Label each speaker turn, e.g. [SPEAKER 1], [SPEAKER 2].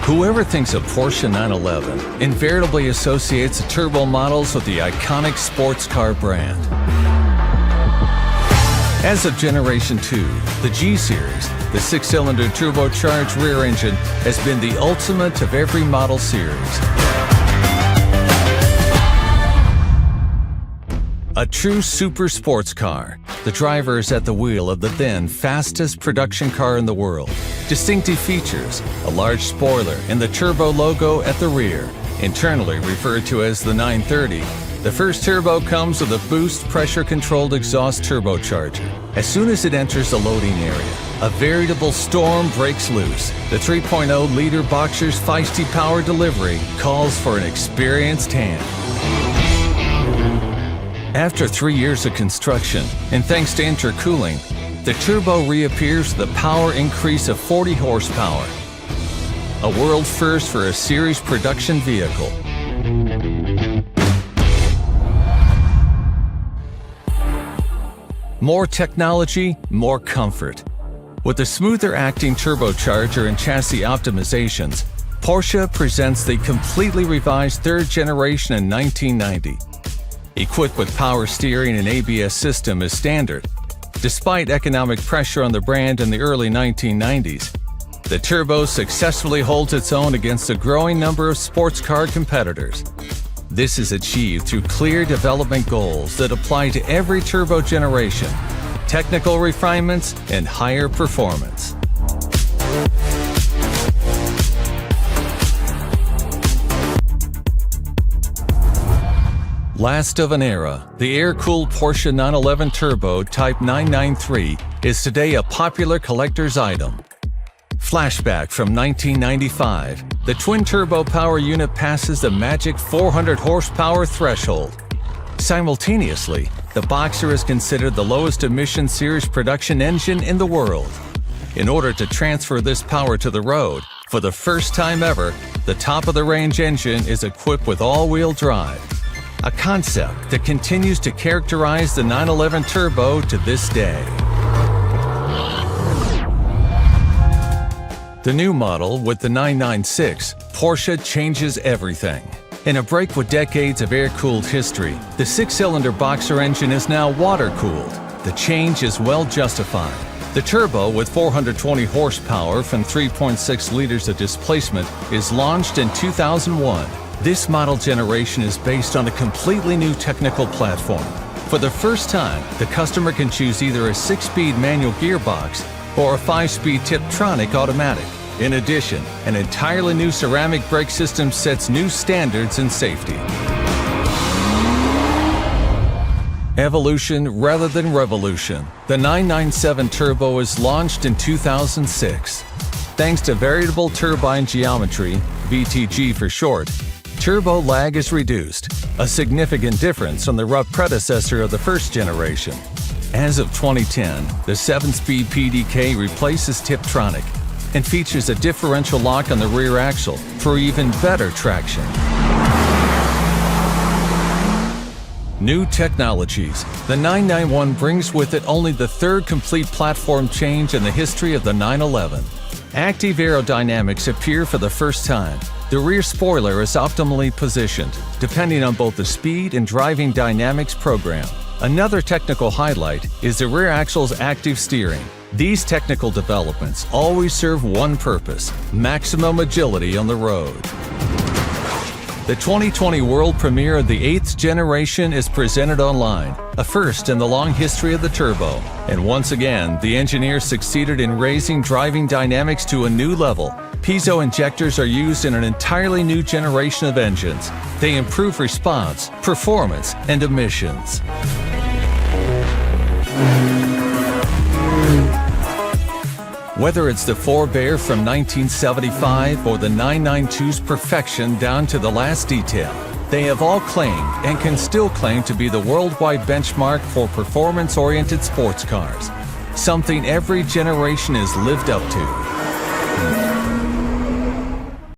[SPEAKER 1] Whoever thinks of Porsche 911 invariably associates the turbo models with the iconic sports car brand. As of Generation 2, the G-Series, the six-cylinder turbocharged rear engine, has been the ultimate of every model series. A true super sports car, the driver is at the wheel of the then fastest production car in the world. Distinctive features, a large spoiler and the turbo logo at the rear, internally referred to as the 930. The first turbo comes with a boost pressure-controlled exhaust turbocharger. As soon as it enters the loading area, a veritable storm breaks loose. The 3.0-liter Boxer's feisty power delivery calls for an experienced hand. After 3 years of construction, and thanks to intercooling, the turbo reappears with a power increase of 40 horsepower. A world first for a series production vehicle. More technology, more comfort. With a smoother acting turbocharger and chassis optimizations, Porsche presents the completely revised third generation in 1990. Equipped with power steering and ABS system as standard, despite economic pressure on the brand in the early 1990s, the turbo successfully holds its own against a growing number of sports car competitors. This is achieved through clear development goals that apply to every turbo generation, technical refinements, and higher performance. Last of an era, the air-cooled Porsche 911 Turbo Type 993 is today a popular collector's item. Flashback from 1995, the twin-turbo power unit passes the magic 400 horsepower threshold. Simultaneously, the Boxer is considered the lowest emission series production engine in the world. In order to transfer this power to the road, for the first time ever, the top-of-the-range engine is equipped with all-wheel drive. A concept that continues to characterize the 911 Turbo to this day. The new model with the 996, Porsche changes everything. In a break with decades of air-cooled history, the six-cylinder Boxer engine is now water-cooled. The change is well justified. The Turbo, with 420 horsepower from 3.6 liters of displacement, is launched in 2001. This model generation is based on a completely new technical platform. For the first time, the customer can choose either a 6-speed manual gearbox or a 5-speed Tiptronic automatic. In addition, an entirely new ceramic brake system sets new standards in safety. Evolution rather than revolution, the 997 Turbo is launched in 2006. Thanks to variable turbine geometry, VTG for short, turbo lag is reduced, a significant difference from the rough predecessor of the first generation. As of 2010, the 7-speed PDK replaces Tiptronic and features a differential lock on the rear axle for even better traction. New technologies. The 991 brings with it only the third complete platform change in the history of the 911. Active aerodynamics appear for the first time. The rear spoiler is optimally positioned, depending on both the speed and driving dynamics program. Another technical highlight is the rear axle's active steering. These technical developments always serve one purpose: maximum agility on the road. The 2020 world premiere of the 8th generation is presented online, a first in the long history of the Turbo. And once again, the engineers succeeded in raising driving dynamics to a new level. Piezo injectors are used in an entirely new generation of engines. They improve response, performance, and emissions. Whether it's the forebear from 1975 or the 992's perfection down to the last detail, they have all claimed and can still claim to be the worldwide benchmark for performance-oriented sports cars, something every generation has lived up to.